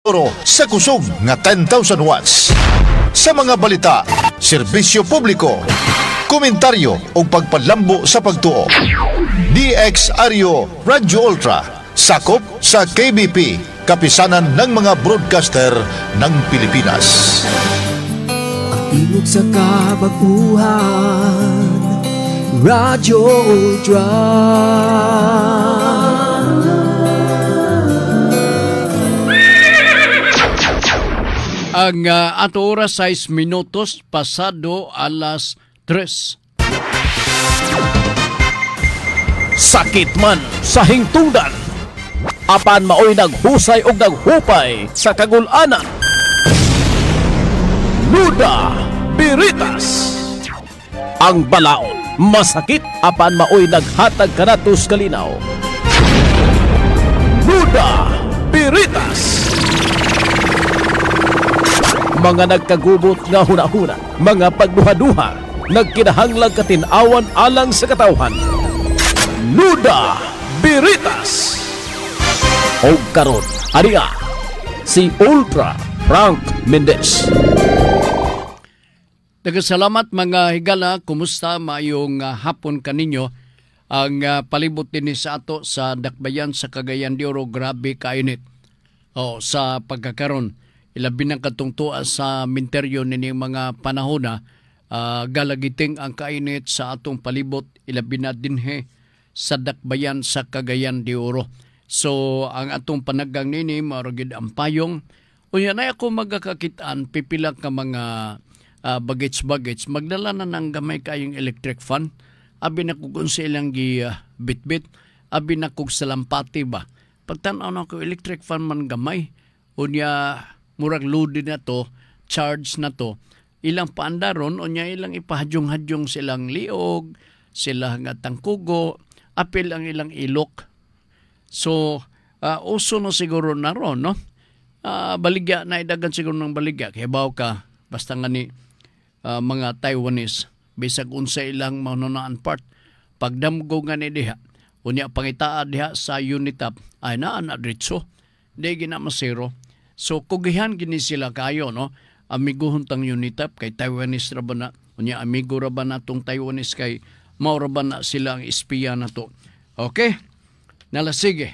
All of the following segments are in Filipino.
Oro sa kusog nga 10,000 watts. Sa mga balita, serbisyo publiko, komentaryo o pagpalambo sa pagtuo. DXRyo Radyo Ultra, sakop sa KBP, kapisanan ng mga broadcaster ng Pilipinas. Tingog sa kabaguhan, Radyo Ultra. Ang ato oras 6 minutos pasado alas 3. Sakit man sa hingtungdan, apan maoy naghusay og naghupay sa kagul-ana. Nuda Biritas, ang balaod masakit apan maoy naghatag kanatos kalinaw. Nuda Biritas, mga nagkagubot nga hunahuna, mga pagduha-duha, nagkinahanglang katinawan alang sa katawhan. Nuda Biritas. O karon, ariya, si Ultra Frank Mendez. Nagasalamat mga higala, kumusta maayong hapon kaninyo. Ang palibot din sa ato sa Dakbayan sa Cagayan de Oro, grabe kainit. Sa pagkakaroon. Ilabi ng katungtua sa minteryo nining mga panahon na galagiting ang kainit sa atong palibot, ilabi na dinhe sa Dakbayan sa Cagayan de Oro. So ang atong panagang nini maragid ang payong. Unya na ako magkakakitaan pipila ka mga baggage magdala na ng gamay kayong electric fan. Abi na kung sa ilang bitbit, abi na kung salampati ba. Pagtanaw na ko electric fan man gamay. Unya murag loaded na to, charge na to, ilang paandaron, o niya ilang ipahadyong-hadyong silang liog, sila nga tangkugo, apil ang ilang ilok. So, uso no siguro na ron, no? Baligya, naidagan siguro ng baligya, kaya baw ka, basta nga ni mga Taiwanese, bisag unsa ilang manunaan part, pagdamgo nga ni diha, unya pangitaa diha sa Unitap, ay naan adritso, di ginamasiro. So kugihan gini sila kayo, no? Amiguhon tang Unitap kay Taiwanese ra ba na, unya amigo ra ba natong Taiwanese kay mao ra ba na sila ang espiya nato. Okay? Nalasige.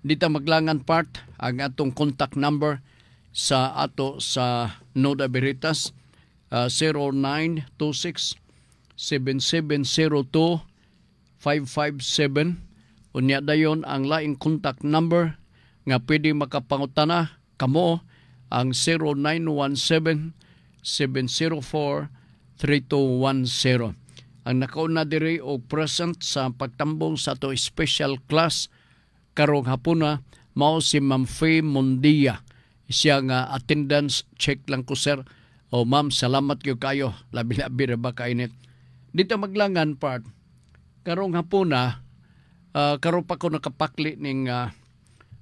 Dita maglangan part ang atong contact number sa ato sa Nuda Biritas 0926 7702 557. Unya dayon ang laing contact number nga pwede makapangutana kamo ang 0917-704-3210. Ang nakauna diri og present sa pagtambong sa to special class karong hapuna mao si Ma'am Faye Mondia. Siya nga attendance check lang ko sir. O ma'am, salamat kayo. Labi-labi ra ba kainit. Dito maglangan part. Karong hapuna karon pa ko nakapakli ning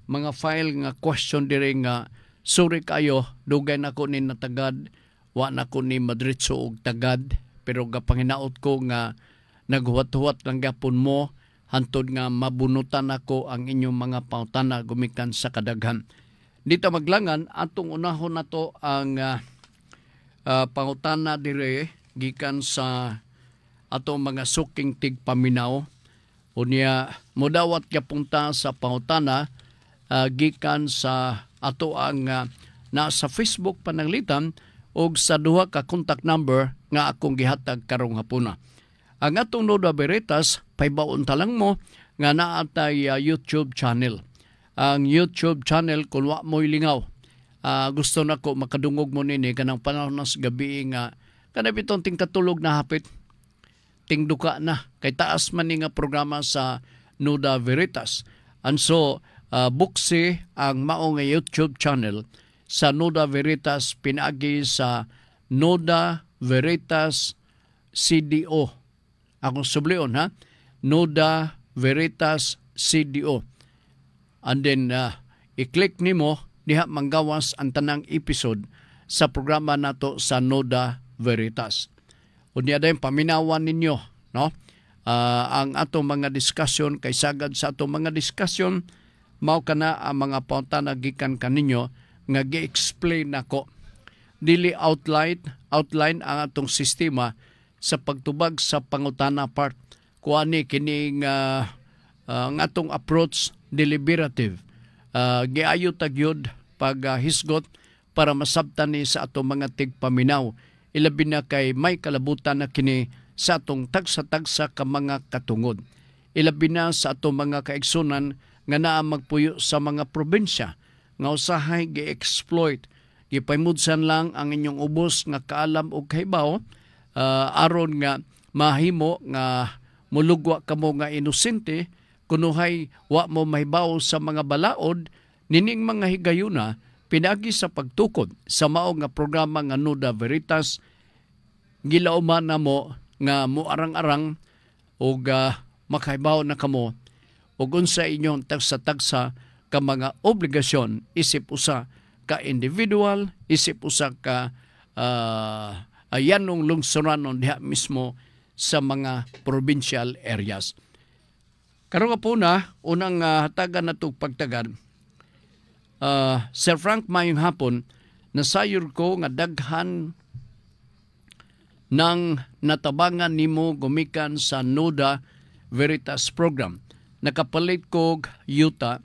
mga file nga question diri nga sorry kayo dugay na ko ni natagad wa na ko ni madritso og tagad pero gapanginaot ko nga naghuwat-huwat lang gapon mo hantod nga mabunutan ako ang inyong mga pangutana gumikan sa kadaghan. Dito maglangan atong unahon nato ang pangutana diri gikan sa atong mga suking tigpaminaw. Unya modawat ka punta sa pangutana gikan sa ato ang nasa Facebook pananglitan og sa duha ka contact number nga akong gihatag karong hapuna. Ang atong Nuda Biritas paybaon talang mo nga naa tay YouTube channel. Ang YouTube channel kung wa mo'y lingaw. Gusto na ko makadungog mo nini kanang panahon nas gabi nga kada bitong tingkatulog na hapit. Tingduka na kay taas man ni nga programa sa Nuda Biritas. And so buksi ang mao nga YouTube channel sa Nuda Biritas pinaagi sa Nuda Biritas CDO. Akong sublion ha. Nuda Biritas CDO. And then i-click nimo diha manggawas ang tanang episode sa programa nato sa Nuda Biritas. Unya dayon paminawan ninyo, no? Ang atong mga discussion kay sagad sa atong mga discussion mao kana ang mga pautana gikan kaninyo nga gi-explain nako. Dili outline ang atong sistema sa pagtubag sa pangutana part. Kuani kining ang atong approach deliberative. Giayo tagyod pag hisgot para masabtan ni sa atong mga tigpaminaw. Ilabi na kay may kalabutan na kini sa atong tagsa-tagsa ka mga katungod. Ilabi na sa atong mga kaigsunan nga naa magpuyo sa mga probinsya nga usahay gi-exploit. Gipaymudsan lang ang inyong ubos nga kaalam o kahibaw aron nga mahimo nga mulugwa kamo nga inosente kunuhay wa mo mahibaw sa mga balaod nining mga higayuna pinagi sa pagtukod sa mao nga programa nga Nuda Veritas. Gilauman na mo nga muarang-arang o makahibaw na kamo ug unsa inyong tagsa-tagsa ka mga obligasyon isip usa ka individual, isip usa ka ayanong lungsuranon diha mismo sa mga provincial areas. Karon nga po na, unang hatagan na itong pagtagad, Sir Frank, mayong hapon, nasayod ko nga daghan ng natabangan nimo gumikan sa Nuda Veritas program. Nakapalit ko yuta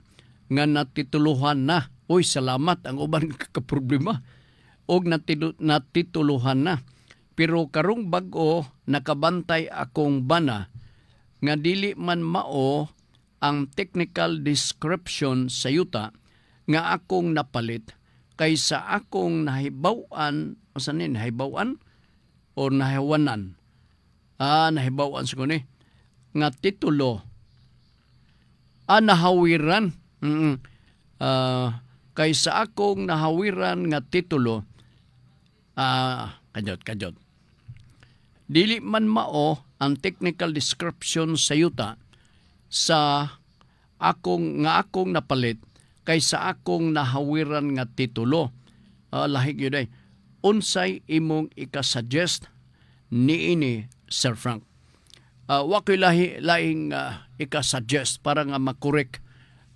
nga natituluhan na. Uy, salamat ang uban kakaproblema. Og natituluhan na. Pero karong bag-o nakabantay akong bana nga dili man mao ang technical description sa yuta nga akong napalit kaysa akong nahibawan, masanin, nahibawan o nahiwanan. Nahibawan sa kuni. Nga titulo. Nahawiran. Kaysa akong nahawiran nga titulo. Kajot. Dili man mao ang technical description sa yuta sa akong napalit kaysa akong nahawiran nga titulo. Lahig yun ay. Unsay imong ikasuggest niini, Sir Frank? Wako'y lahing ikasuggest para nga makorek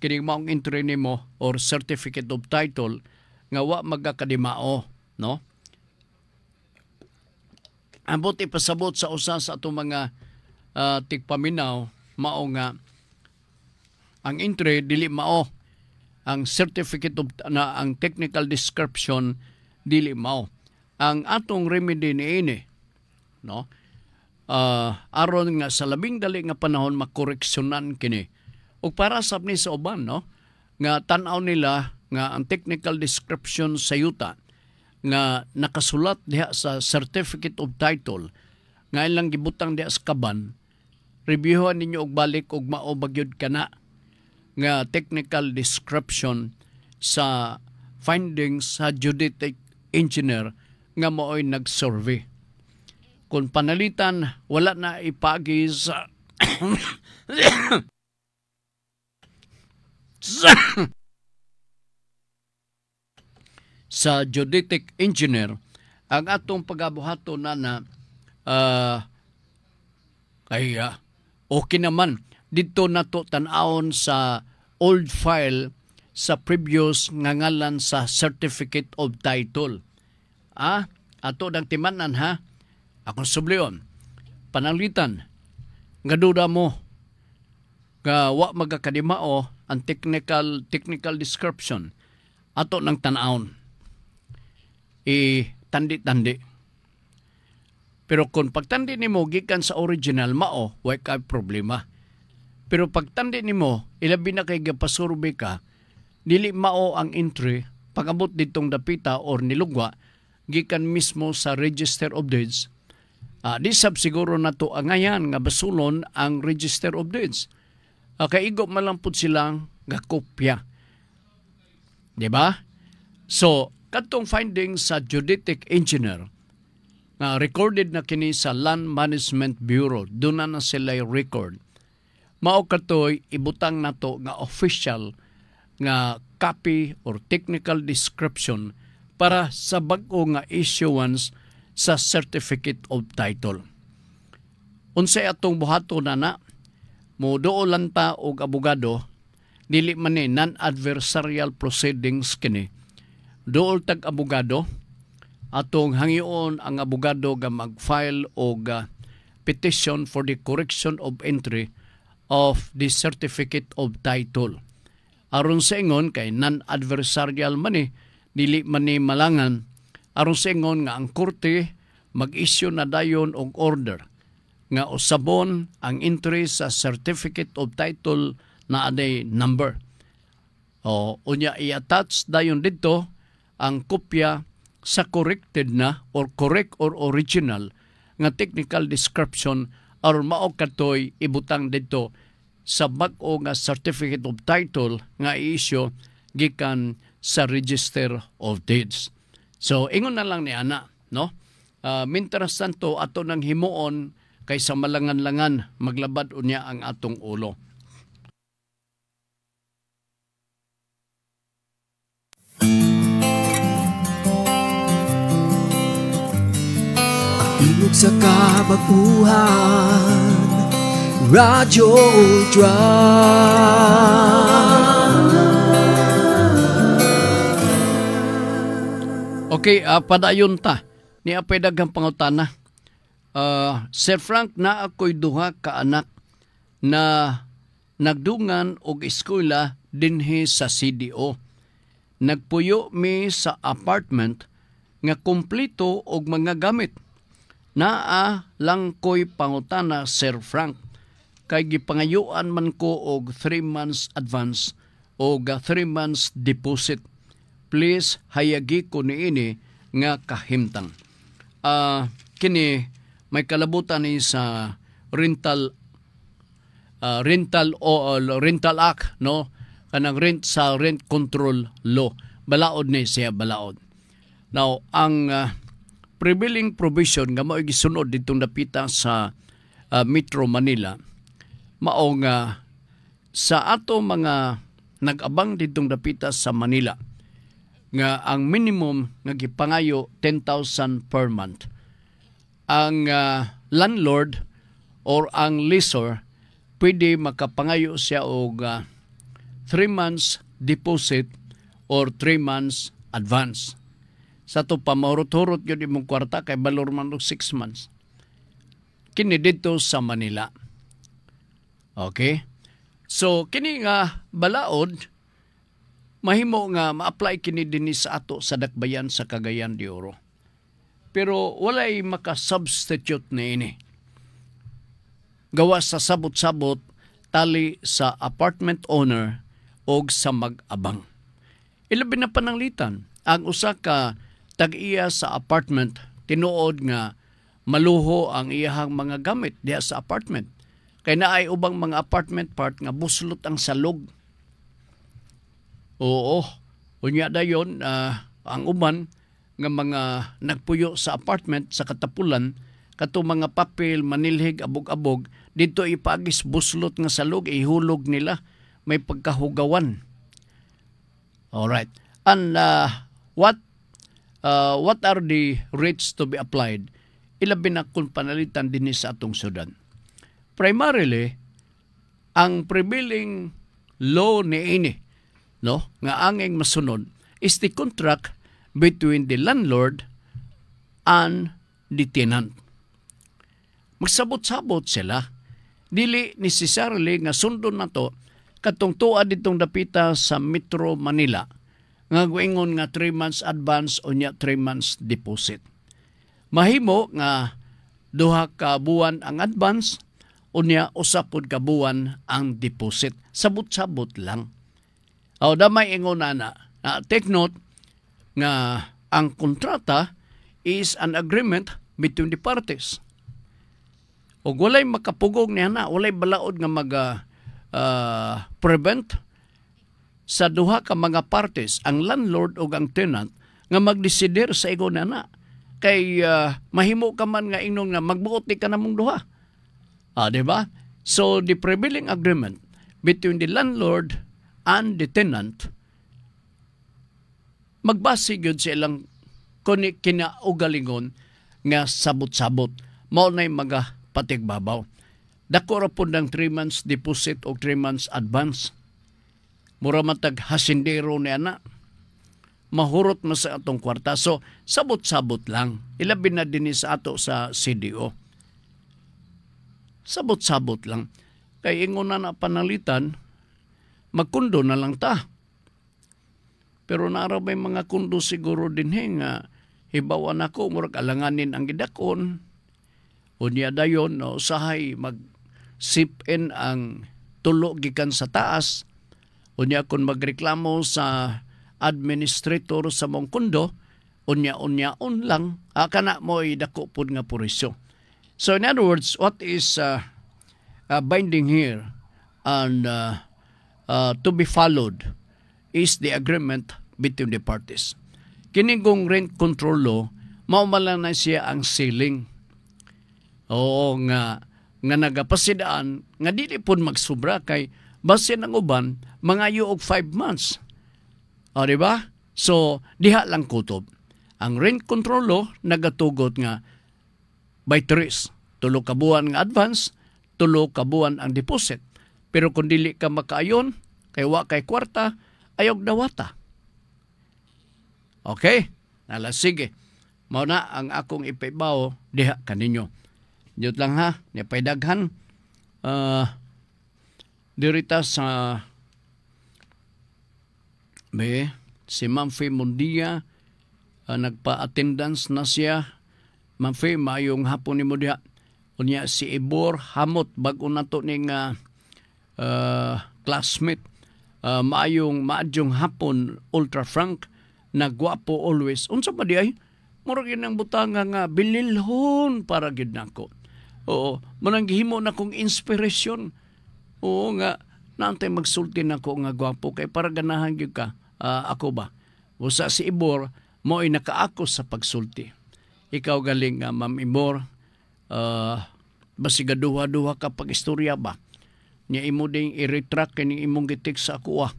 kining maong entry nimo or certificate of title nga wa magakadimao, no? Ambot ipasabot sa usa sa atong mga tigpaminaw mao nga ang entry dili mao, ang certificate of ang technical description dili mao. Ang atong remedy niini, no? Aron nga sa labing dali nga panahon makoreksyonan kini. Ug para sab ni sa uban, no, nga tan-aw nila nga ang technical description sa yuta nga nakasulat diha sa certificate of title nga ilang gibutang diha sa kaban, reviewhan ninyo og balik og mao bagyod kana nga technical description sa findings sa geodetic engineer nga mao'y nag-survey. Kung panalitan wala na ipagi sa sa geodetic engineer, ang atong pagabuhato na okay naman. Dito nato tan-awon sa old file sa previous nga ngalan sa certificate of title. Ato dang timanan ha. Akong sublion. Panalitan. Nga duda mo nga wa magakadimao ang technical description ato ng tan-awon. Tandi-tandi. Pero kung pagtandi nimo gikan sa original mao, way ka problema. Pero pagtandi nimo, ilabi na kay gapasurvey ka, dili mao ang entry, pag-abot ditong dapita or nilugwa, gikan mismo sa Register of Deeds. Di sab siguro na to angayan nga basulon ang Register of Deeds. Kaigo malampod silang gakopya. Diba? So, katong findings sa geodetic engineer nga recorded na kini sa Land Management Bureau, doon na sila record. Mao katoy ibutang nato nga official nga copy or technical description para sa bag-o nga issuance sa certificate of title. Unsay atong buhato na mo doolan ta og abogado, dili man ni non-adversarial proceedings kini. dool tag abogado atong hangion ang abogado nga mag-file og petition for the correction of entry of the certificate of title. Aron sa ingon kay non-adversarial man dili man ni malangan, aron sa ingon nga ang korte mag-issue na dayon og order nga usabon ang entry sa certificate of title na aday number. O unya i-attach dayon dito ang kopya sa corrected na or correct or original nga technical description aron mao katoy ibutang dito sa bag-o nga certificate of title nga i-issue gikan sa Register of Deeds. So ingon na lang ni ana, no? Mintras tanto ato nang himuon kaysa malangan-langan maglabad unya ang atong ulo. Tingog sa kabaguhan, Radyo Ultra. Okay, padayon ta. Ni apay daghang pangutana. Sir Frank, na ako'y duha ka anak na nagdungan og eskwela dinhi sa CDO. Nagpuyo mi sa apartment nga kumpleto og mga gamit. Naa lang ko'y pangutana, Sir Frank, kay gipangayuan man ko og 3 months advance o 3 months deposit. Please hayagi ko niini nga kahimtang. Kini may kalabutan ni sa rental act, no, kanang rent sa rent control law. Balaod ni siya, balaod. Now ang prevailing provision nga mao gisunod ditong dapita sa Metro Manila mao nga sa ato mga nag-abang ditong dapita sa Manila nga ang minimum nga gipangayo 10,000 per month. Ang landlord or ang lessor pwede makapangayo siya og 3 months deposit or 3 months advance. Sa to pamahurot-hurot yun imong kwarta kay balor man og 6 months. Kini dito sa Manila. Okay? So kini nga balaod mahimo nga ma-apply kini dinhi sa ato sa dakbayan sa Cagayan de Oro. Pero walay maka-substitute na ini. Gawa sa sabot-sabot tali sa apartment owner o sa mag-abang. Ilabi na pananglitan ang usa ka tag-iya sa apartment tinuod nga maluho ang iyahang mga gamit diha sa apartment. Kay naay ubang mga apartment part nga buslot ang salog. Oo, unya dayon ang uban nga mga nagpuyo sa apartment sa katapulan kato mga papel manilhig abog-abog dito ipagis buslot nga salog ihulog nila may pagkahugawan. Alright. And what are the rates to be applied? Ilabi na kung panalitan din sa atong Sudan. Primarily, ang prevailing law ni ini, no, nga angeng masunod is the contract between the landlord and the tenant. Magsabot-sabot sila. Dili necessarily nga sundon na to katong tuwa ditong dapita sa Metro Manila nga guingon nga 3 months advance o nya 3 months deposit. Mahimo nga duha ka buwan ang advance o nya usapod ka buwan ang deposit. Sabot-sabot lang. O damay ingon na take note nga ang kontrata is an agreement between the parties. O walay makapugong niya na, walay balaod nga prevent sa duha ka mga parties, ang landlord o ang tenant, nga magdesider sa igo na. Kay mahimo ka man nga ingnon nga magbuot ni ka namong duha. Diba? So the prevailing agreement between the landlord and the tenant magbase gyud sa ilang kinaugalingon nga sabot-sabot. Mao nay mga patigbabaw. Dako ra pud ng 3 months deposit o 3 months advance. Mura matag hasindero ni ana. mahurot mo sa atong kwarta. So, sabot-sabot lang. Ilabi na din sa ato sa CDO. Sabot-sabot lang. Kaya ingon na panalitan, magkundo na lang ta. Pero naaraw may mga kundo siguro din nga hibawan ako, murag alanganin ang gidakon. Unya dayon, no, usahay mag-sip-in ang tulo gikan sa taas. Unya kung magreklamo sa administrator sa mong kundo, unya-unyaon lang, kana mo dako pud nga purisyo. So in other words, what is binding here and to be followed is the agreement between the parties. Kinigong rent control law, maumala na siya ang ceiling. Oo nga nagapasidaan, nga dili pud magsubra kay base ng uban, mga og 5 months. O, diba? So, diha lang kutob. Ang rent control law, nagatugot nga by 3. 3 ka buwan nga advance, 3 ka buwan ang deposit. Pero kung dili ka makaayon, kay wa kay kwarta, ayog dawata. Okay? Nala, sige. Mao na ang akong ipaibaw diha kaninyo. Diyot lang ha, nipaidaghan. Dirita sa si Ma'am Faye Mundia, nagpa-attendance na siya. Ma'am Faye, maayong hapon ni mo diha. Unya si Ibor Hamot, bago na to ning classmate. Maadyong hapon, Ultra Frank, nagwapo always. Unsa ba di ay? Murag yun ang butanga nga, bililhon para gid nako. Oo, manang gihimo na kong inspirasyon. Oo nga, naantay magsulti nako nga gwapo kay para ganahan gyud ka. Ako ba? Usa si Ibor, mo ay nakaako sa pagsulti. Ikaw galing Ma'am Ibor, basigaduha-duha ka pag-istorya ba? Nya imo ding i-retract kini imong gitik sa ako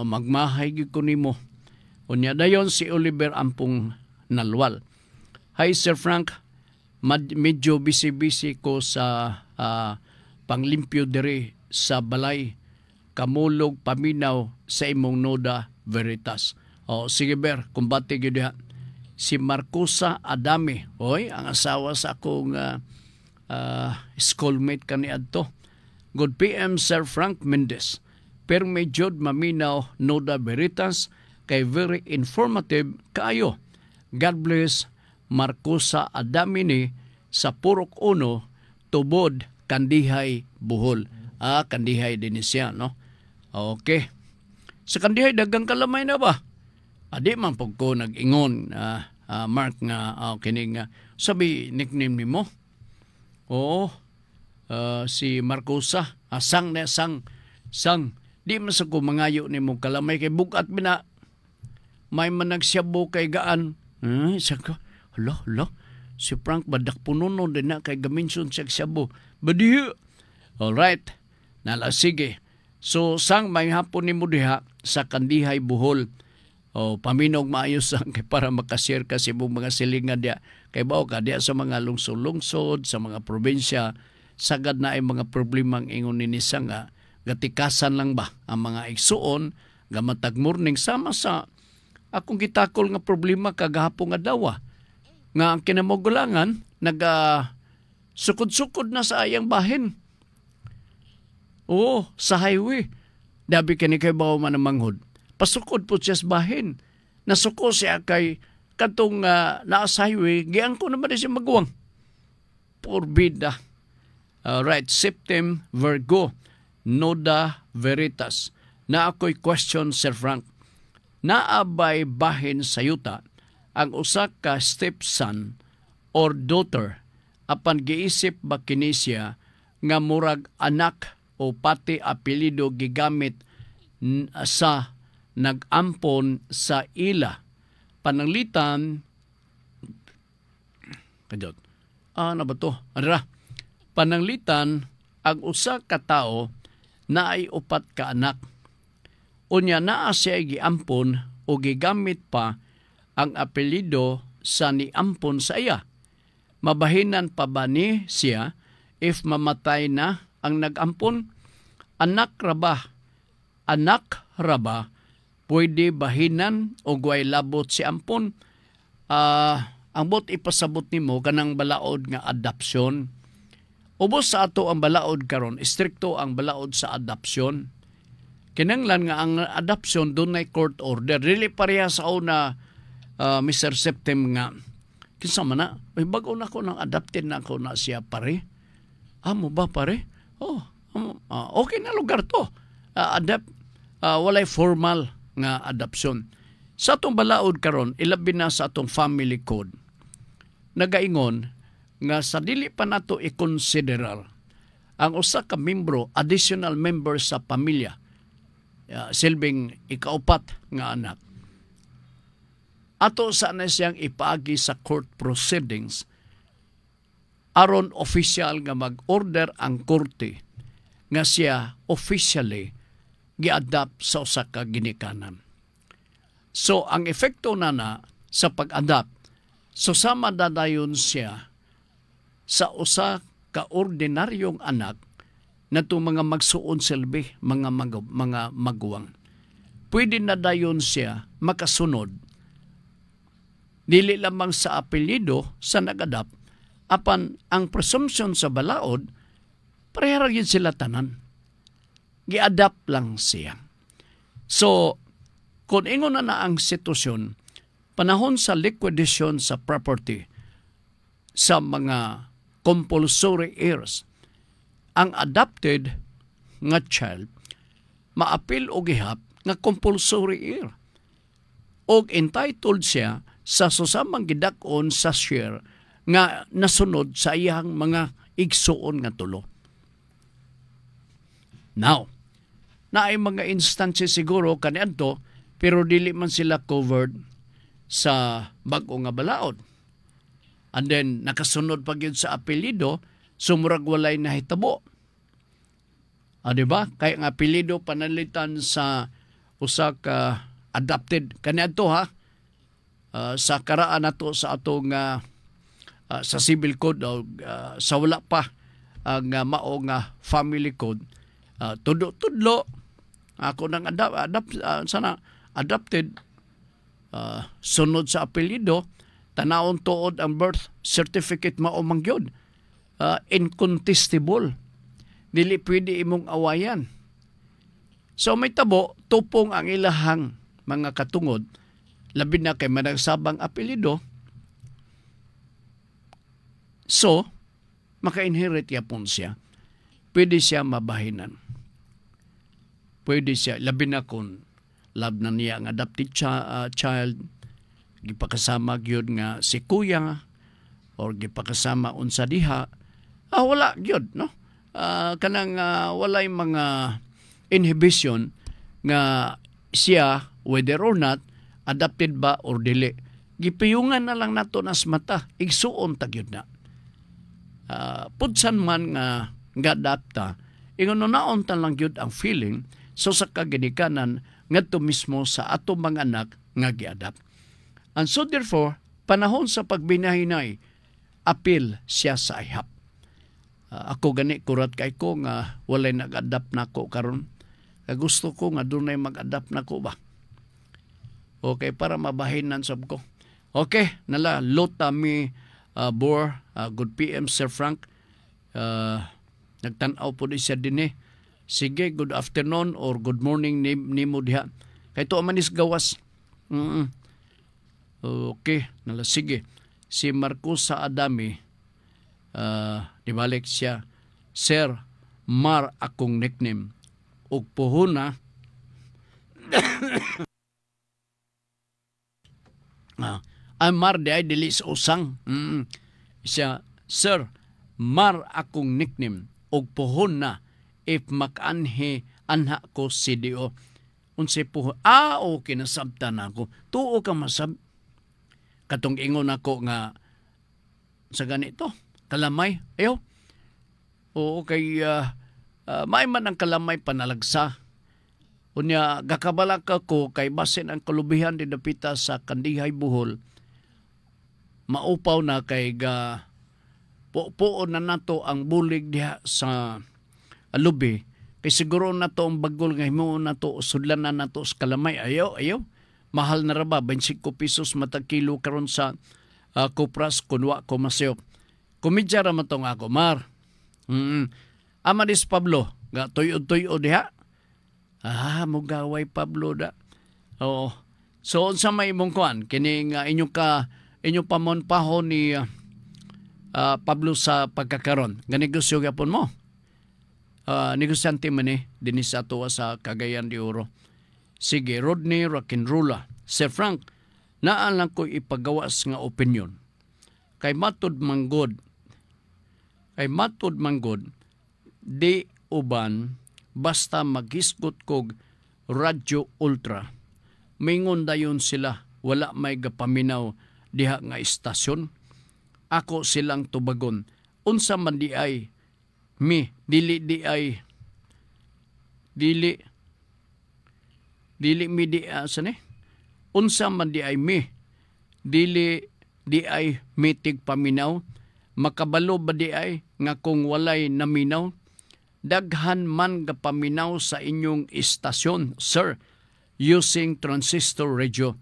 magmahay gyud ko nimo. Unya dayon si Oliver Ampong Nalwal. Hi Sir Frank, medyo busy ko sa panglimpyo diri sa balay. Kamulog paminaw sa imong Noda Veritas. Sige ber, kumbati gyud diha. Si Marcusa Adame, ang asawa sa akong schoolmate kaniadto. Good PM Sir Frank Mendez. Pero medyo maminaw Noda Veritas kay very informative kaayo. God bless Marcusa Adame ni sa Purok 1, Tubod, Kandihay, Bohol. Kandihay din siya, no? Okay. Sa Kandihay, dagang kalamay na ba? Adi man po ko nag-ingon, Mark nga, kining sabi nickname ni mo. Si Marcusa, sang. Di man sa ko mangayo ni mo kalamay kay bukat bina. May managsyabo kay gaan. Isa ko, hala, si Frank badak pununo din na kay gaminsun siya syabo. Badiyo. Alright. Nala, sige. So, sang may hapon ni mo diha sa Kandihay, Bohol. Paminog maayos sang kay para makashare kasi mong mga silingan diya. Kay bao ka diya sa mga lungsod-lungsod, sa mga probinsya, sagad na ay mga problemang ingon ni Nisa nga, gatikasan lang ba ang mga igsuon, gamatag morning, sama sa akong gitakol nga problema kagahapon nga dawa. Nga ang kinamogulangan, sukod-sukod na sa ayang bahin. Sa highway. Dabi kani kay bawa man manghod. Pasukod po siya sa bahin. Nasuko siya kay katong naa sa highway, giang ko naman siya magawang. Porbida. Right, Septem Virgo, Noda Veritas. Na ako'y question, Sir Frank. Naabay bahin sa yuta ang usa ka stepson or daughter apan giisip ba kini siya nga murag anak o pati apelyido gigamit sa nag-ampon sa ila. Pananglitan kadot. Na ba to? Pananglitan ang usa ka tawo na ay 4 ka anak. Unya naa siya giampon o gigamit pa ang apelyido sa niampon sa iya. Mabahinan pa ba ni siya if mamatay na ang nag-ampon? Anak raba pwede bahinan o guay labot si ampon. Ang bot ipasabot nimo kanang balaod nga adoption. Ubos sa ato ang balaod karon, istrikto ang balaod sa adoption. Kinanglan nga ang adoption dunay court order. Dili pareha sa una, Mr. Septem nga kinsa man na, may bag-o na ko nang adopted na ko na siya pare. Amo ba pare? Okay na lugar to. Walay formal nga adoption. Sa atong balaod karon, ilabi na sa atong family code, nagaingon nga sa dili pa nato i-considerar ang usa ka membro, additional member sa pamilya, silbing ikaupat nga anak. Ato sana siyang ipaagi sa court proceedings aron official nga mag-order ang korte nga siya officially gi-adapt sa usa ka ginikanan. So, ang epekto na sa pag-adapt, susama dadayon siya sa usa ka ordinaryong anak na itong mga magsuon silbi, mga maguwang. Pwede na dayon siya makasunod, dili lamang sa apelyido sa nag-adapt, apan ang presumption sa balaod, parehara yun sila tanan. Gi-adapt lang siya. So, kung ingon na ang sitwasyon, panahon sa liquidation sa property sa mga compulsory heirs, ang adopted nga child maapil o gihap nga compulsory heir o entitled siya sa susamang gidak-on sa share nga nasunod sa iyang mga igsuon nga tulo. Now, naay mga instances siguro kaniadto pero dili man sila covered sa bag-o nga balaod. And then, nakasunod pa gyud sa apelyido, sumurag walay nahitabo. Diba? Kaya nga apelyido panalitan sa usa ka adopted. Kaniadto sa karaan nato sa atong sa civil code sa wala pa ang mao nga family code. Tudlo ako nang adopted sunod sa apelyido, tanawon tuod ang birth certificate mao mangyod. Incontestable. Dili pwede imong awayan. So may tabo, tupong ang ilahang mga katungod, labi na kay managsabang apelyido. So, maka-inherit yapon siya. Pwede siya mabahinan. Pwede siya, labi na kung lab na niya ang adopted child, gipakasama gyud nga si kuya, or gipakasama unsa diha, wala gyud, no? Kanang walay mga inhibition nga siya, whether or not, adopted ba or dili. Gipiyungan na lang nato nas mata, igsuon ta gyud na. Pudsan man nga adapta, ingon naon ta lang gyud ang feeling so sa kaginikanan ngadto mismo sa ato mga anak nga gi-adapt. And so therefore, panahon sa pagbinahinay, apil siya sa IHAP. Ako gani kurat kay ko nga walay nag-adapt nako karon. Gusto ko nga dunay mag-adapt nako ba. Okay, para mabahinan sab ko. Okay, nala lota mi Bor, good PM Sir Frank. Nagtan-aw po di siya din. Sige, good afternoon or good morning nimo diha. Kay to manis gawas. Okay, nala sige. Si Marcos sa Adami, dibalik siya, Sir, Mar akong nickname. Ug puhuna, ang Mar di ay dili sa usang. Siya, Sir, Mar akong nickname. Ug puhuna, if makanhe anha ko CDO. Unsa puhon, okay, nasabtan ako. Tuo ka masab. Katong ingon ako nga sa ganito, kalamay, ayaw. Oo, kay may man ang kalamay panalagsa. Unya, gakabalak ako kay basin ang kalubihan din napita sa Kandihay Bohol. Maupaw na kay puon na nato ang bulig diha sa lubi. Kay siguro na to ang bagol nga himo na to sudlan na to sa kalamay. Ayaw. Mahal na ra ba 25 pesos matag kilo karon sa Kupras kunwa ko masayop. Kumidya ra man tong ako mar. Amadis Pablo, ga tuyo-tuyo diha. Mugaway Pablo da. Oo. So unsa may imong kuan kini nga inyong pamonpahon ni Pablo sa pagkakaron. Ganegosyo gyapon mo. Negosyante man dinis sa tuwa sa Cagayan de Oro. Sige, Rodney Rock'n'Rolla. Sir Frank, naan lang ko ipagawas nga opinion. Kay matod manggod, di uban basta maghisgot kog radyo ultra. Mingon dayon sila, wala may gapaminaw diha nga istasyon. Ako silang tubagon. Unsa man di ay dili mi di sane? Unsa man di ay dili di ay mitig paminaw. Makabalo ba di ay nga kung walay naminaw? Daghan man gapaminaw sa inyong istasyon, sir, using transistor radio.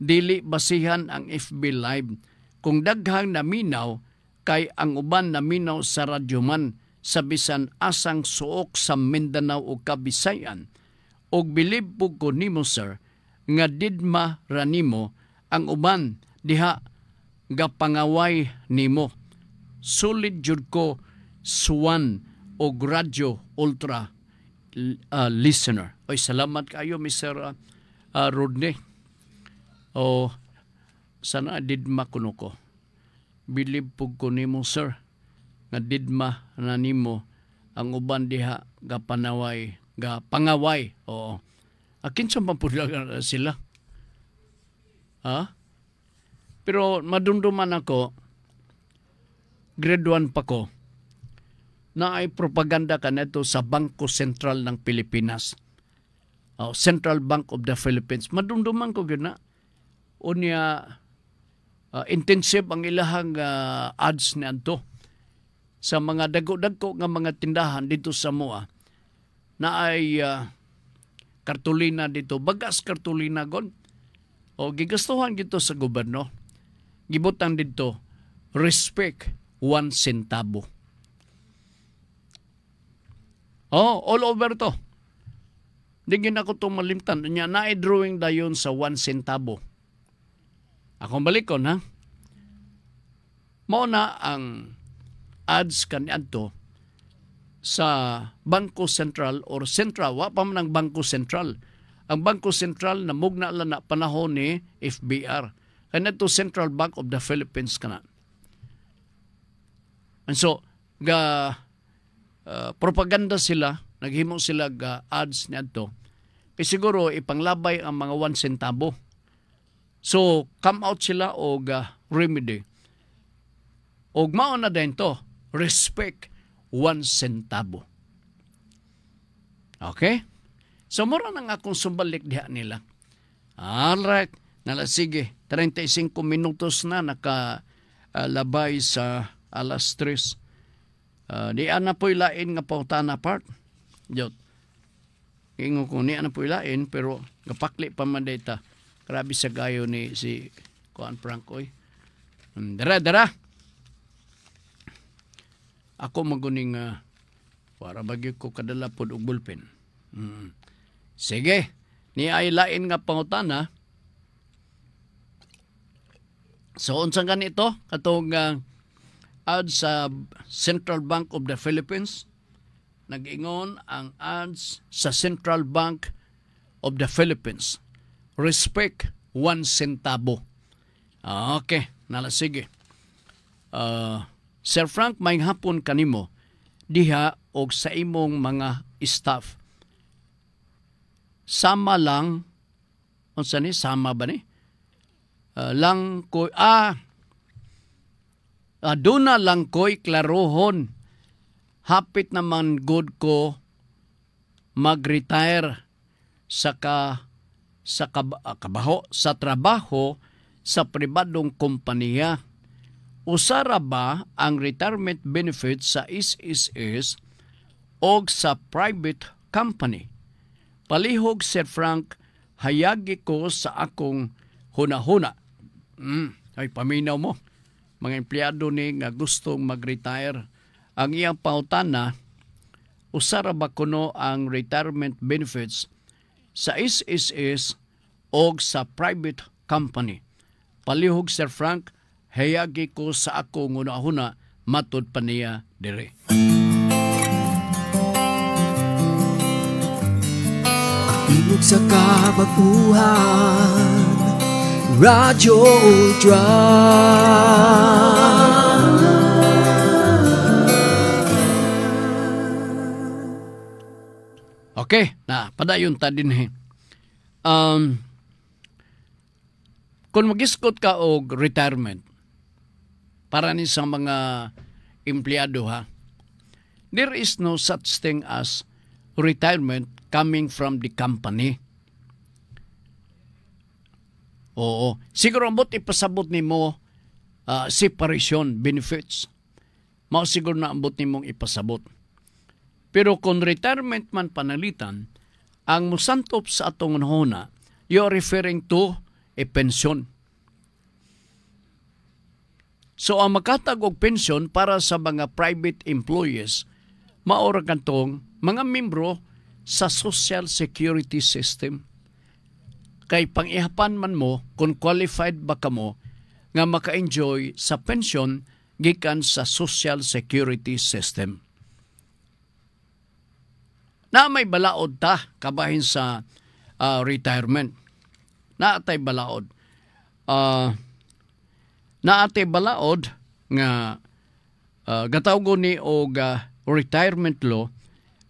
Dili basihan ang FB Live. Kung daghang naminaw, kay ang uban naminaw sa radyo man, sa bisan asang suok sa Mindanao o Kabisayan. Og bilib po ko nimo, sir, nga didma ranimo ang uban diha gapangaway nimo. Solid jud ko suwan og radyo ultra listener. Oy, salamat kayo Mr. Rodney. O sana didma kuno ko. Bilib pug ko nimo, sir, nga didma na nimo ang uban diha gapangaway. Oo. Akin sa mapudagan sila. Pero madumduman ako, grade 1 pa ko, na ay propaganda ka neto sa Bangko Sentral ng Pilipinas. Central Bank of the Philippines. Madumduman ko gina. Unya, intensive ang ilahang ads na anto sa mga dago-dago nga mga tindahan dito sa Moa na ay kartulina dito. Bagas kartulina gon. O gigastuhan dito sa gobyerno. Gibutang dito, respect 1 centavo. All over to. Digin ako itong malimtan. Na-drawing dayon sa 1 centavo. Akong balikon, ha? Mao na ang ads kaniadto sa Bangko Sentral or Central. Wa pa man ang Bangko Sentral. Ang Bangko Sentral na mugna lang na panahon ni FBR. Kaya ito Central Bank of the Philippines ka na. And so, propaganda sila, naghimo sila ads niadto. Siguro ipanglabay ang mga 1 centavo. So, come out sila og remedy. Og mao na din to, respect 1 centavo. Okay? So, mura nang akong sumbalik diha nila. Alright. Sige, 35 minutos na nakalabay sa alas 3. Di ana po'y lain nga pautana part. Jot. Ingo ko ni ana po'y lain, pero kapakli pa man data. Grabe sa gayo ni si Kuan Francoy. Dara. Ako maguning para bagyo ko kadala pod og bulpen. Sige, ni ay lain nga pangutana. So unsa ganito katong ads sa Central Bank of the Philippines? Nag-ingon ang ads sa Central Bank of the Philippines. Respect 1 centavo. Okay, sige. Sir Frank, may hapon kanimo diha og sa imong mga staff. Sama lang, unsa ni sama ba ni? Lang ko aduna lang ko'y klarohon. Hapit naman good ko mag-retire sa trabaho sa pribadong kompanya. Usara ba ang retirement benefits sa SSS o sa private company. Palihog, Sir Frank, hayagi ko sa akong hunahuna. Ay, paminaw mo. Mga empleyado ni nga gustong mag-retire. Ang iyang pautana, usara ba kuno ang retirement benefits sa SSS o sa private company. Palihog, Sir Frank, hayagi ko sa akong hunahuna, matod pa niya dire. Tingog sa kabaguhan, Radyo Ultra. Okay, padayon ta din kung mag-iskot ka og retirement para ni sa mga empleyado there is no such thing as retirement coming from the company. Oo. Siguro ambot ipasabot ni mo separation benefits. Mao siguro na ambot ni mong ipasabot. Pero kung retirement man panalitan, ang musantop sa atong hunahuna, you're referring to a pension. So ang makatag og pension para sa mga private employees, maora kantong mga membro sa Social Security System. Kay pangihapan man mo kung qualified ba kamo nga maka-enjoy sa pension gikan sa Social Security System. Na may balaod ta kabahin sa retirement. Naatay balaod. Naatay balaod nga gatawgo ni og retirement law,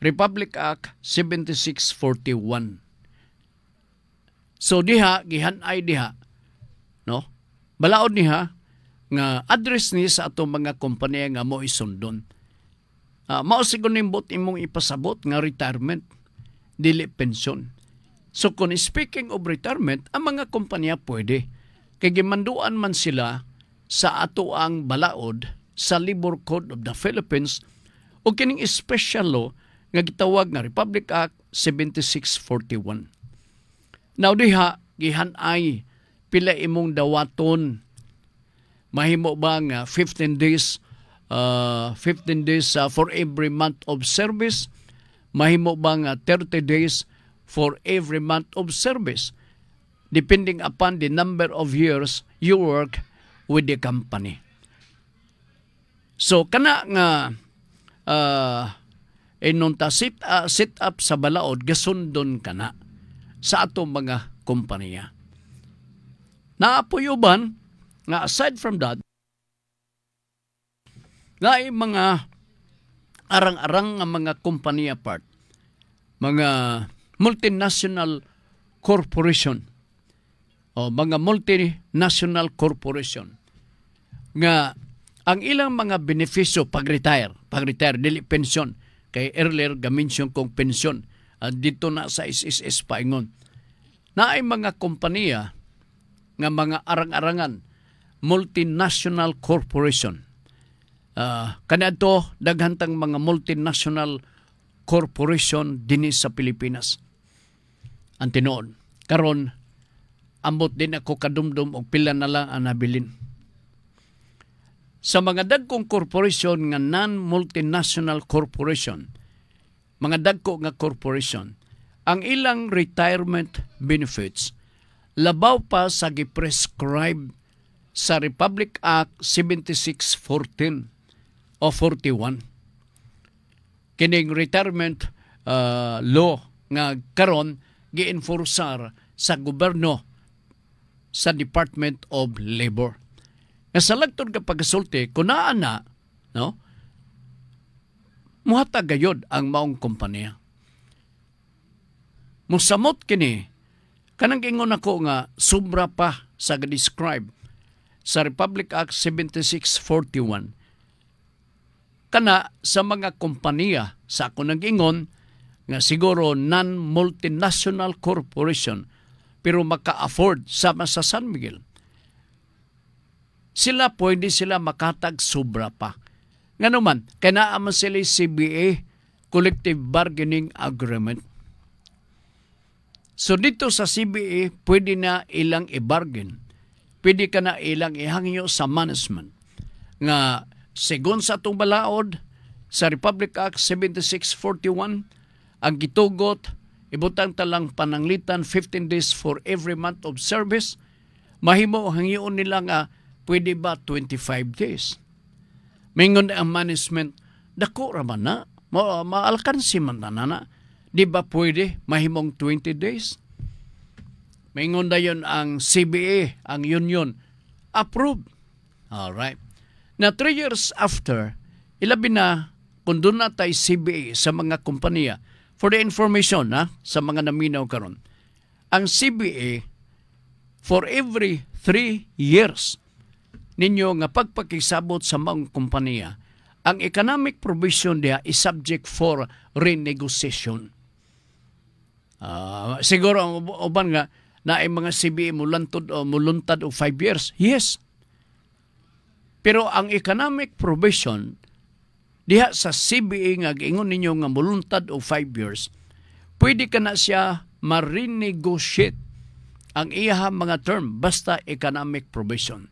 Republic Act 7641. So diha gihanay diha, no? Balaod niha nga address ni sa atong mga kompanya nga mo isundon. Mao siguro nimbot imong ipasabot nga retirement, dili pension. So kung speaking of retirement, ang mga kompanya pwede. Kay gimanduan man sila sa ato ang balaod sa Labor Code of the Philippines o kining special law nga gitawag nga Republic Act 7641. Now diha, gihanay pila imong dawaton. Mahimo ba nga 15 days for every month of service? Mahimo ba nga 30 days for every month of service? Depending upon the number of years you work with the company. So, kana nga inunta sit up sa balaod, gasundon kana sa atong mga kompanya. Naapuyuban nga aside from that, nga mga arang-arang nga mga kompanya part, mga multinational corporation o mga multinational corporation nga ang ilang mga benepisyo pag-retire dili pension, kay earlier ga-mention kong pension dito na sa SSS paingon. Na ay mga kompanya nga mga arang-arangan multinational corporation. Kanadto daghantang mga multinational corporation dinhi sa Pilipinas. Ang tinuod, karon ambot din ako kadumdum og pila na lang ang nabilin. Sa mga dagkong corporation nga non-multinational corporation, mga dagko nga corporation, ang ilang retirement benefits labaw pa sa giprescribe sa Republic Act 7614 o 41. Kining retirement law nga karon gi-enforcer sa gobyerno sa Department of Labor. Nga sa lagtod ka pagkasulti, kunaan na, no? Muhatag gayod ang maong kompanya. Musamot kini, kanang ingon ako nga sobra pa sa describe sa Republic Act 7641. Kana sa mga kompanya sa ako nag-ingon nga siguro non-multinational corporation pero maka-afford sama sa San Miguel. Pwede sila makatag sobra pa. Nga naman, kaya naaman sila CBA collective bargaining agreement. So dito sa CBA, pwede na ilang i-bargain. Pwede ka na ilang ihangyo sa management. Nga, segon sa itong balaod, sa Republic Act 7641, ang gitugot, ibutang talang pananglitan 15 days for every month of service, mahimo hangyoon nila nga pwede ba 25 days. Mingon ang management, dako raman na, maalkansi man na. Di ba pwede mahimong 20 days? Mingon na yun ang CBA, ang union, approve. Alright. Na 3 years after, ilabi na kung doon na tayo CBA sa mga kompanya, for the information sa mga naminaw karon, ang CBA, for every 3 years, ninyo nga pagpakisabot sa mga kompanya, ang economic provision diya is subject for renegotiation. Siguro ang uban nga na ay mga CBA muluntad o 5 years. Yes. Pero ang economic provision diha sa CBA nga giingon ninyo nga muluntad o 5 years, pwede ka na siya ma-renegotiate ang iya mga term basta economic provision.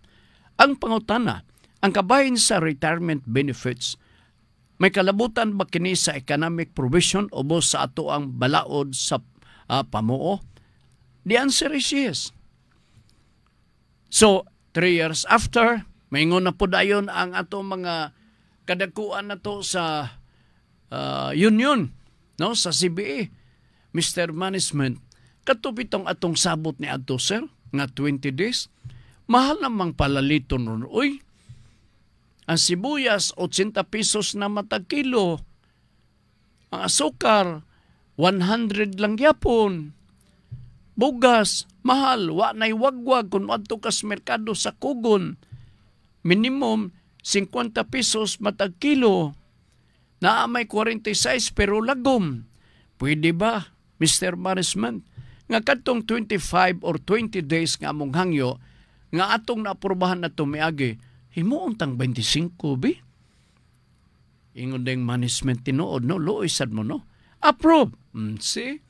Ang pangutana, ang kabahin sa retirement benefits, may kalabutan ba kini sa economic provision o bo sa ato ang balaod sa pamuo? The answer is yes. So, 3 years after, maingon na po dayon ang ato mga kadakuan na to sa union, no, sa CBA. Mr. Management, katupitong atong sabot ni ato, sir, nga 20 days, mahal namang palaliton ron. Uy, ang sibuyas, 80 pesos na matag kilo. Ang asukar, 100 lang yapon. Bugas, mahal, wa na'y wagwag kung adto kas merkado sa Kugon. Minimum, 50 pesos matag kilo. Naamay 46 pero lagom. Pwede ba, Mr. Management, nga katong 25 or 20 days nga among hangyo, nga atong naaprubahan na tumiagi, himuuntang 25, bi? Ingon ding management tinuod, no? Luoy-sad mo, no? Approve. See?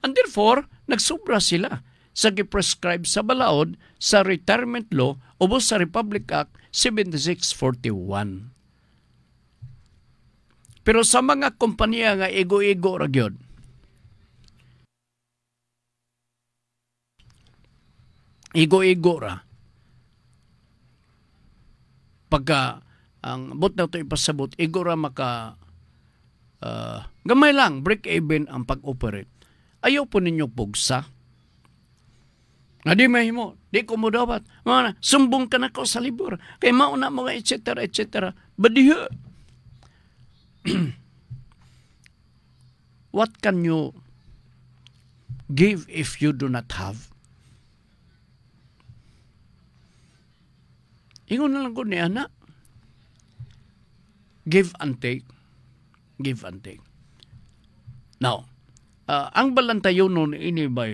And therefore, nagsubra sila sa giprescribe sa balaod sa retirement law o sa Republic Act 7641. Pero sa mga kompanya nga ego-ego ra gyud, ego-ego ra, pagka ang bot na ito ipasabot, ego ra maka gamay lang, break-even ang pag-operate. Ayaw po ninyo pugsa. Nga di mahimo, di ko mo dapat. Sumbong ka na ko sa libur. Kaya mauna mo, etc. etc. Badiha. What can you give if you do not have? Ingon na lang ko ni anak. Give and take. Give and take. Now, ang balantayon nun ini ba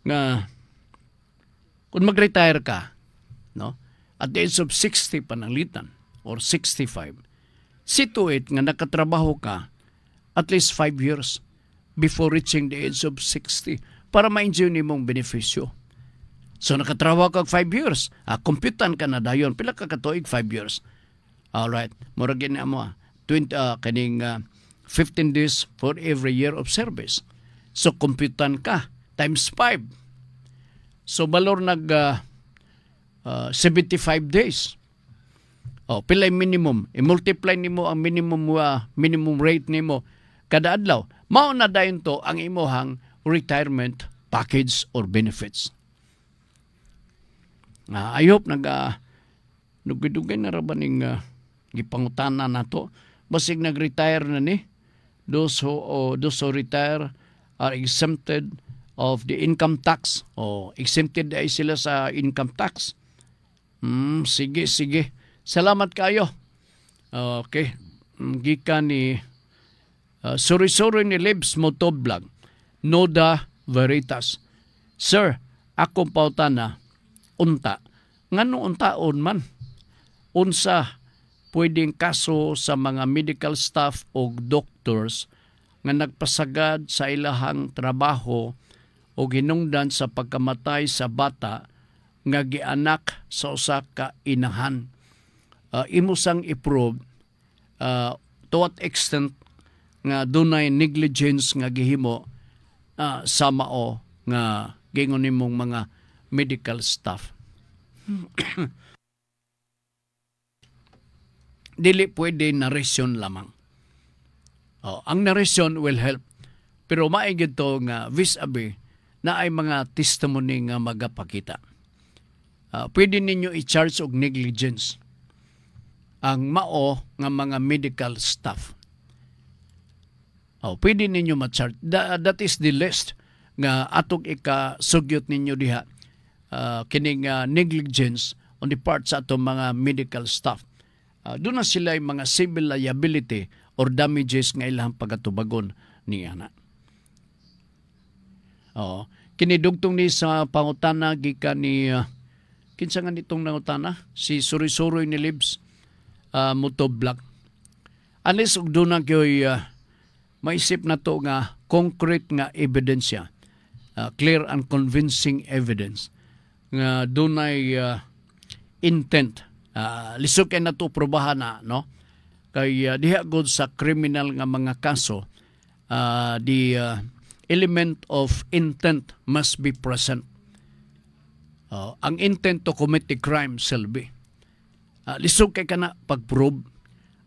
nga kung mag-retire ka, no, at the age of 60 pananglitan or 65, situate nga nakatrabaho ka at least 5 years before reaching the age of 60 para ma-enjoy nimong benepisyo. So nakatrabaho ka 5 years, kumputan ka na dayon, pila ka katuig 5 years. Alright, muragin na mo, 15 days for every year of service. So kumputan ka, times 5. So balor nag 75 days. Pilay minimum, i-multiply nimo ang minimum rate nimo kada adlaw. Mao na dayon to ang imuhang retirement package or benefits. I hope nugidugay na ra ba ning gipangutana nato basig nag-retire na ni. Those who retire are exempted of the income tax. Exempted ay sila sa income tax. Sige. Salamat kayo. Okay. Gikan ni Suri-suri ni Libs Motovlog, Noda Veritas. Sir, akong pautana, unta. Ngano untaon man? Unsa pwedeng kaso sa mga medical staff o doctors nga nagpasagad sa ilahang trabaho o hinungdan sa pagkamatay sa bata nga gianak sa usa ka inahan. Imo sang i-prove to what extent nga dunay negligence nga gihimo sa mao nga gingon nimong mga medical staff. Dili pwede narration lamang. Ang narration will help. Pero maigid to nga vis-a-vis na ay mga testimony nga magapakita. Pwede ninyo i-charge og negligence ang mao nga mga medical staff. Pwede ninyo ma-charge. That is the list nga atong ikasugyot ninyo diha. Kining negligence on the part sa atong mga medical staff. Doon na sila yung mga civil liability or damages nga ilang pagatubagon ni ana. Kinidugtong ni sa pangutana gikan ni kinsa nga nitong nangutana si Suri-Suroy ni Libs Motoblag. Unless og doon na kyo'y maisip na to nga concrete nga ebidensya, clear and convincing evidence nga doon ay intent. Lisod kay nato probahan na, no? Kay diha gud sa criminal nga mga kaso, the element of intent must be present. Ang intent to commit the crime shall be. Lisod kay kana pag-prove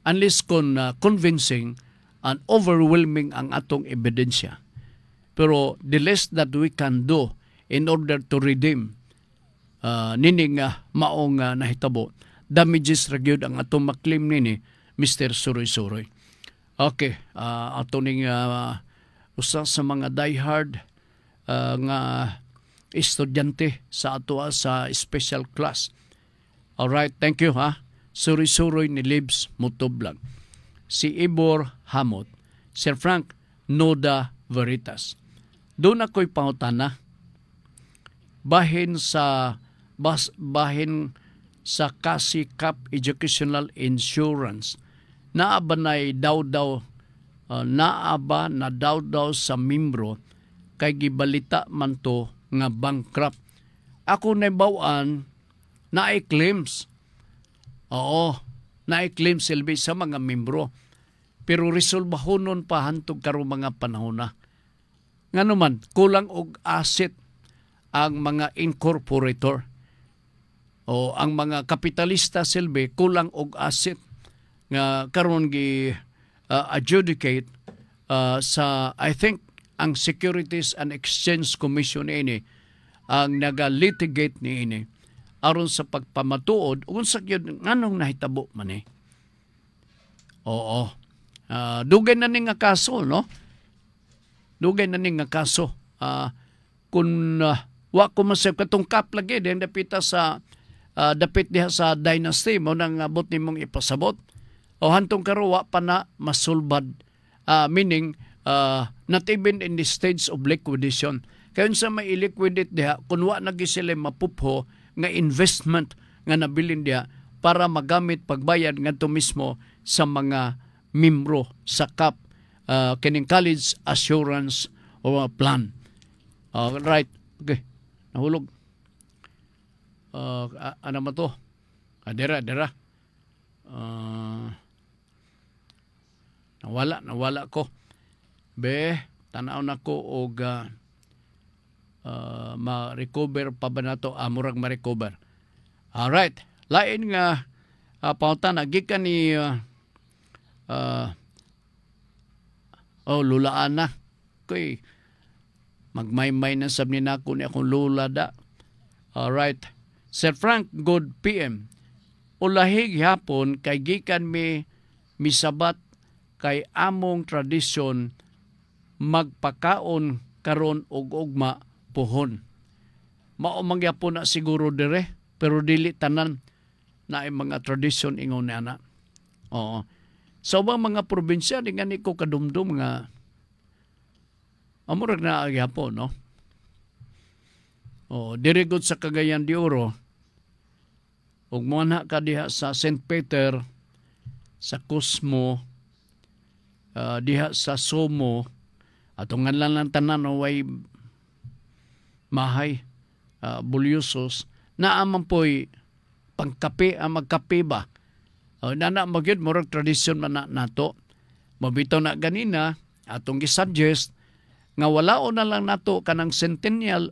unless kon convincing and overwhelming ang atong ebidensya. Pero the less that we can do in order to redeem nining maong nahitabo, damages ra gyud ang atong maklaim nini Mr. Suroy-Suroy. Okay, ato ning usa sa mga diehard nga estudyante sa ato sa special class. All right, thank you ha. Suroy-Suroy ni Libs Motoblag. Si Ibor Hamot, Sir Frank Noda Veritas. Doon ako'y pangutana bahin sa Kasikap Educational Insurance. Naaba na daw sa membro kay gibalita man to nga bankrupt. Ako na bawaan na i-claims. Oo, na i-claim silbi sa mga membro. Pero resolbahonon pa hantog karong mga panahon na. Nga naman, kulang og asset ang mga incorporator o ang mga kapitalista silbi kulang og asset nga karon gi adjudicate sa I think ang Securities and Exchange Commission ini ang naga-litigate ni ini aron sa pagpamatuod unsa gyud nganong nahitabo man eh. Oo. Dugay na ning nga kaso, no? Dugay na ning nga kaso. Kung wa ko masab katungkap lagi din dapita sa dapit diha sa dynasty mo nang abot nimong ipasabot o hantong karo wa pa na masulbad, meaning not even in the stage of liquidation. Kaya sa may i-liquidate diha kung wa na sila mapupho nga investment nga nabilin diha para magamit pagbayad ngadto mismo sa mga membro sa CAP, kining College Assurance Plan. Right. Okay. Nahulog. Ano mo to? Dera. Nawala ko. Tanaw na ko og ma-recover pa ba na to? Murag ma-recover. Alright. Lain nga pautan, gikan ni lulaan na. Okay. Magmaymay na sabni na ako ni akong lula da. Alright. Sir Frank, good PM. Ulahig hapon kay gikan misabat kay among tradisyon magpakaon karon og ugma puhon. Mao mangyapon na siguro dire pero dili tanan na ay mga tradisyon ingon ni ana. Oo. Sa ubang mga probinsya di nga ko kadumdum nga amurag na agyapon, no? Dire gud sa Cagayan de Oro ug mo na ka diha sa St. Peter, sa Cosmo, diha sa Somo atong nganlan tanan way mahay bulyosos na amang po'y pangkape magkape ba. Nana magyud murag tradisyon man nato. Mabitaw na ganina atong gi-suggest nga walaon na lang nato kanang centenarian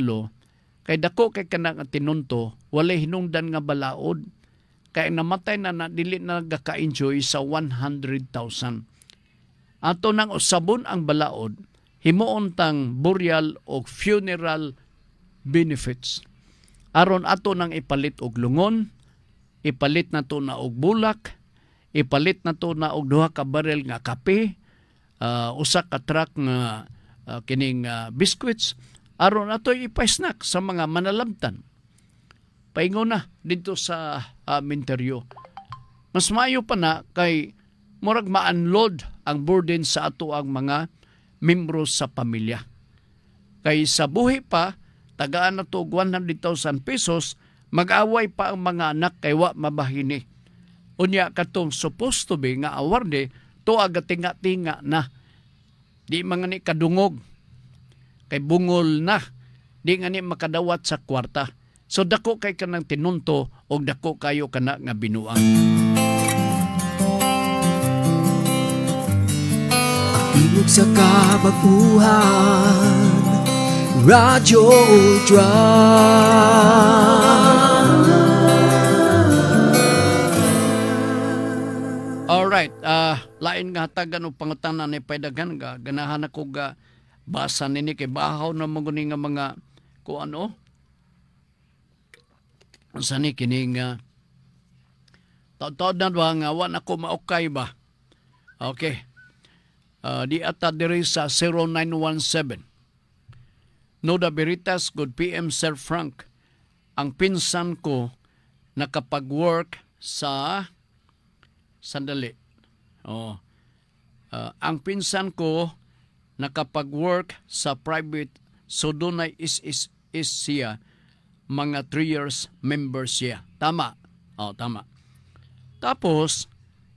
law kay dako kay kanang tinunto walay hinungdan nga balaod kay namatay na dili na nagaka-enjoy sa 100,000. Ato nang usabon ang balaod himuon tang burial o funeral benefits. Aron ato nang ipalit og lungon, ipalit na to na og bulak, ipalit na to na og 2 ka barrel nga kape, usa ka truck nga kining biscuits, aron ato ipa-snack sa mga manalabtan. Paingon na dito sa minteryo. Mas maayo pa na kay murag ma-unload ang burden sa ato ang mga membro sa pamilya. Kay sa buhi pa, tagaan na to 100,000 pesos, mag-away pa ang mga anak kay wa mabahini. Unya katong supposed to be nga award to agatinga-tinga na. Di mga ni kadungog. Kay bungol na. Di nga ni makadawat sa kwarta. So dako kay kanang tinunto o dako kayo kana nga binuang. Imog sa kabaguhan, Radyo Ultra. Alright, lain nga hatagan o pangutanan ni paydagan ga ganahan ako ga basa nini kay bahaw na mga nga mga ko ano sani kining taod na ba nga wan ako maukay ba. Okay. Di ata diri sa 0917 Noda Beritas, good PM Sir Frank. Ang pinsan ko nakapag-work sa sandali. Ang pinsan ko nakapag-work sa private, so dunay is siya mga 3 years member siya. Tama. Tama. Tapos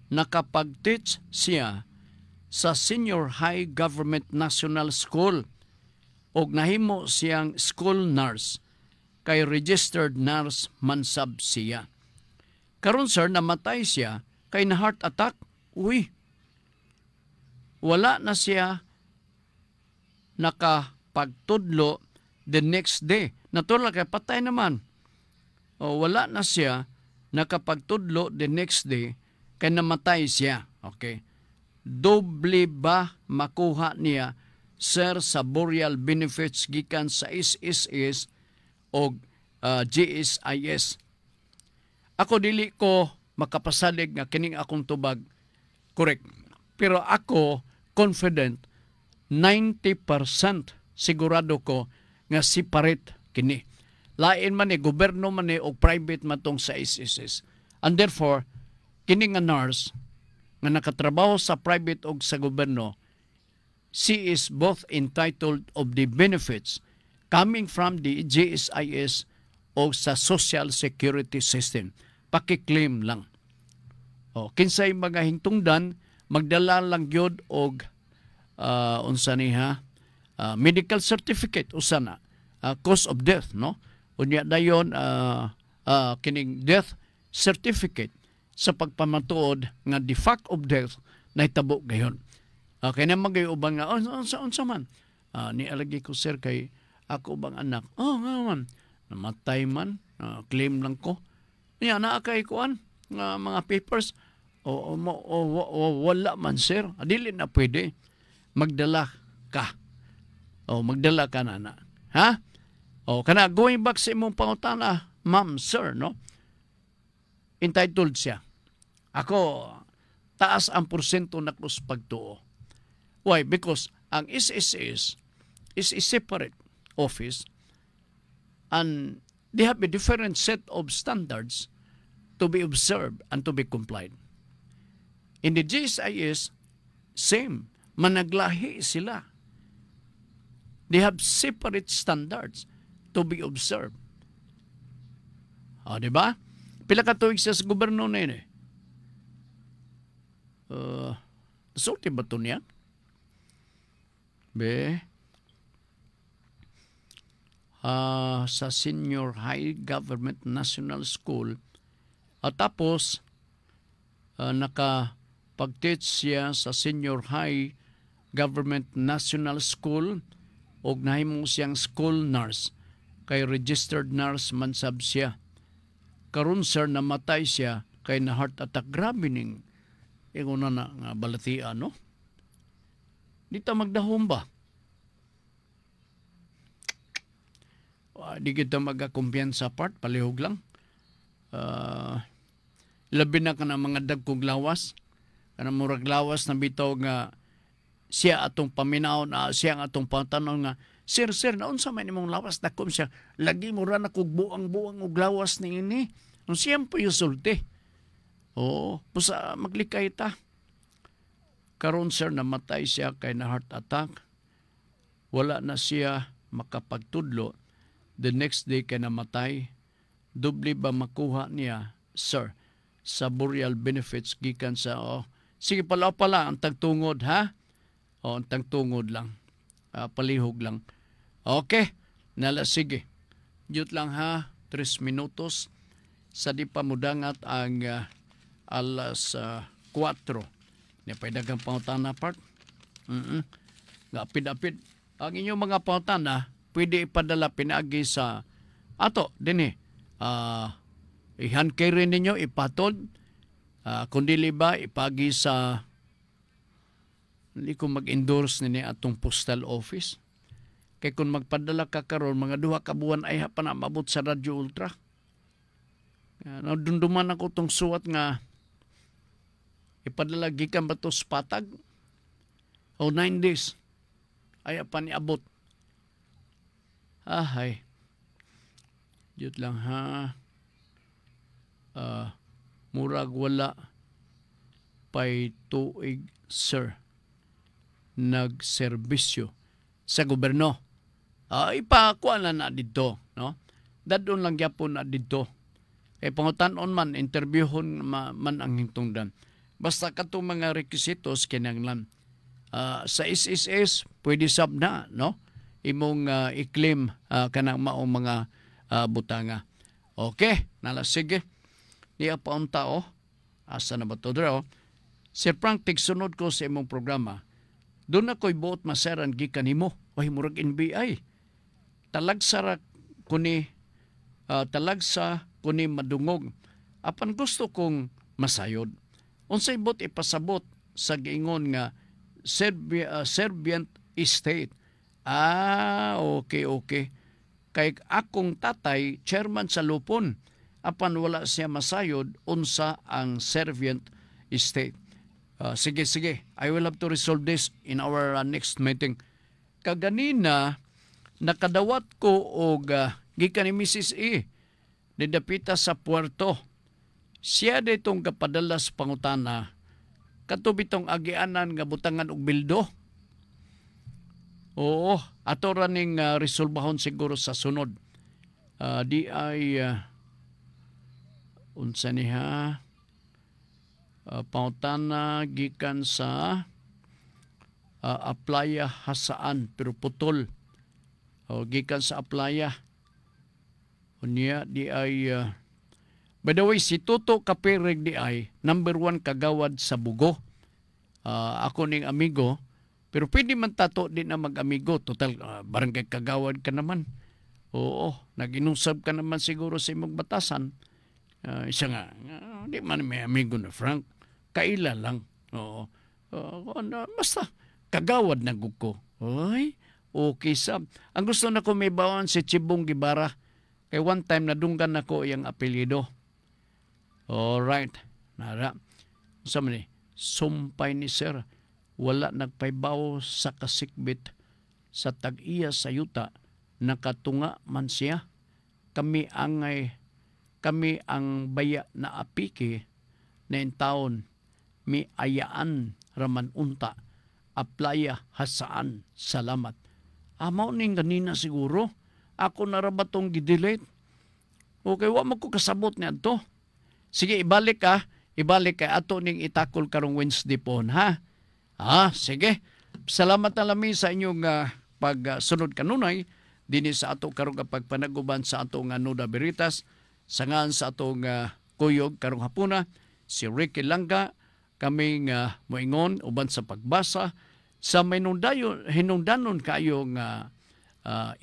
nakapag-teach siya sa Senior High Government National School og nahimo siyang school nurse kay registered nurse mansab siya. Karon sir, namatay siya kay na heart attack. Uy, wala na siya nakapagtudlo the next day. Natural kay patay naman. Wala na siya nakapagtudlo the next day kay namatay siya. Okay. Doble ba makuha niya sir sa burial benefits gikan sa SSS o GSIS? Ako dili ko makapasalig nga kining akong tubag correct. Pero ako confident 90% sigurado ko nga separate kini. Lain man ni gobyerno man ni o private man tong sa SSS. And therefore kini nga nurse nga nakatrabaho sa private o sa gobyerno, she is both entitled of the benefits coming from the GSIS o sa Social Security System. Pakiklaim lang. Kinsay mga hingtungdan, magdala lang yun og unsa niha, medical certificate, usa na, cause of death, no? Unya dayon kining death certificate sa pagpamatuod nga the fact of death na hitabo gayon. Kaya na magayuban nga, unsa man. Nialagi ko sir kay ako bang anak. Nga man. Namatay man. Claim lang ko. Niya na kay kuan nga mga papers. Wala man sir. Dili na pwede. Magdala ka. Magdala ka na. Ha? Kana going back sa imong pangutana, ma'am, sir, no? Entitled siya. Ako, taas ang porsyento na kus pagtuo. Why? Because ang SSS is a separate office and they have a different set of standards to be observed and to be complied. In the GSIS, same. Managlahi sila. They have separate standards to be observed. Diba? Pila ka tuig sa gobyerno na yun eh. sulti ba ito niya? Sa Senior High Government National School. At tapos, nakapag-teach siya sa Senior High Government National School o nahimong siyang school nurse. Kay registered nurse man sab siya. Karon sir, namatay siya kay na heart attack. Grabe ning inguna na nga balatian, no? Di ta magdahom ba? Di kita magakumpiyansa part, palihog lang. Labi na ka na mga dagkog lawas. Kanang murag lawas na bitaw nga siya atong paminaw na siya atong pangtanaw nga, Sir, naunsa man imong lawas? Dakom siya, lagi mo ra na kog buang-buang og lawas ni ini. Nung siyang po yung sulti. Oo, pusa maglikay ta. Karon sir, namatay siya kay na heart attack. Wala na siya makapagtudlo. The next day kay namatay. Doble ba makuha niya, sir, sa burial benefits gikan sa, sige pala ang tagtungod, ha? Ang tagtungod lang. Palihog lang. Okay, sige. Diyot lang ha, 3 minutos. Sa di pa mudangat ang alas 4. Napaidagang pangutana part. Apid-apid. Ang inyong mga pangutana, pwede ipadala pinagi sa ato, din ihan carry ninyo, ipatod. Kundi liba, ipagi sa hindi ko mag-endorse nini atong postal office. Kaya kung magpadala ka karon mga 2 ka buwan ay pa na mabot sa Radio Ultra. Nadunduman ako tong suwat nga ipadala gikan ba to sa patag? O 9 days. Ay pa ni abot. Ahay. Diyot lang ha. Murag wala pay tuig, sir, nagserbisyo sa gobyerno. Ipakuha na dito, no? Dadon lang yapon na dito. Pangutan-on man, interviewon man ang hintungdan. Basta katong mga requisitos kinanglan. Sa SSS, pwede sab na, no? Imong i-claim kanang maong mga butanga. Okay, sige. Niya paong tao, asa na ba ito daw? Sir Frank, tigsunod ko sa imong programa. Doon ako'y buot maseran gikan himo. Why murag NBI? Talagsa kuni madungog. Apan gusto kong masayod. Unsay bot ipasabot sa giingon nga Serbian estate. Okay. Kay akong tatay, chairman sa Lupon. Apan wala siya masayod, unsa ang Serbian estate. Sige. I will have to resolve this in our next meeting. Kaganina, nakadawat ko og gikan ni Mrs. E. Nidapita sa Puerto. Siya ditong kapadala sa pangutana. Katubitong agianan nga butangan og bildo. Oo, ato raning resolbahon siguro sa sunod. Di ay unsa niha pangutana gikan sa Aplaya Hasaan pero putol. Gikan sa Aplaya. Unya di ay by the way, si Toto Kapireg di ay number 1 kagawad sa Bugo. Ako ning amigo, pero pwede man tato din na mag-amigo. Total, barangay kagawad ka naman. Oo, nag-inusab ka naman siguro sa imong batasan. Isa nga, di man may amigo na Frank. Kaila lang. Oo. Basta, kagawad na guko. Ay, okay sab. Ang gusto na ko may bawan si Chibong Gibara. Kay one time nadunggan ako yung apelyido. Alright. Nara. Sama ni, sumpay ni sir. Wala nagpaybaw sa kasikbit sa tag-iya sa yuta. Nakatunga man siya. Kami ang baya na apiki na taon mi ayaan raman unta. Aplaya Hasaan. Salamat. Amaw ning ganina siguro. Ako narabatong gidelete. Okay, wa mo ko kasabot niya to. Sige, ibalik ka. ibalik kay ato ning itakol karong Wednesday po, ha? Sige. Salamat na lami sa inyong pagsunod kanunay dinhi sa ato karong pagpanaguban sa ato nga Nuda Beritas sangan sa atong kuyog karong hapuna si Ricky Langga kaming moingon uban sa pagbasa sa hinungdanon kayo nga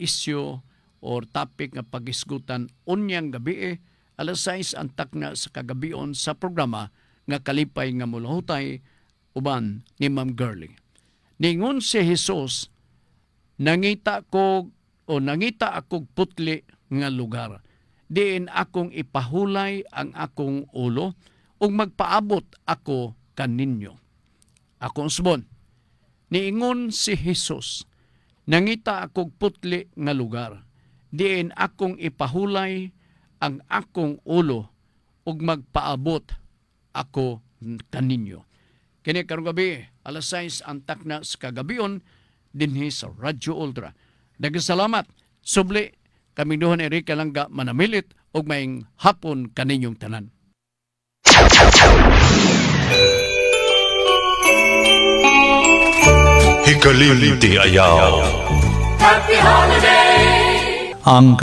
issue or topic nga pagisgutan unyang gabi alas 6 antak na sa kagabion sa programa nga kalipay nga mulahutay uban ni Ma'am Girlie. Ningon si Jesus, nangita akog putli nga lugar. Diin akong ipahulay ang akong ulo ug magpaabot ako kaninyo. Akong subon. Niingon si Jesus, nangita akog putli nga lugar. Diin akong ipahulay ang akong ulo ug magpaabot ako kaninyo. Kini karong gabi, alas 6 antak na sa kagabion dinhi sa Radyo Ultra. Daghang salamat. Subli kami duha ni Ricky Langga manamilit ug maayong hapon kaninyong tanan. Hikalimti ayaw. Happy holiday! Ang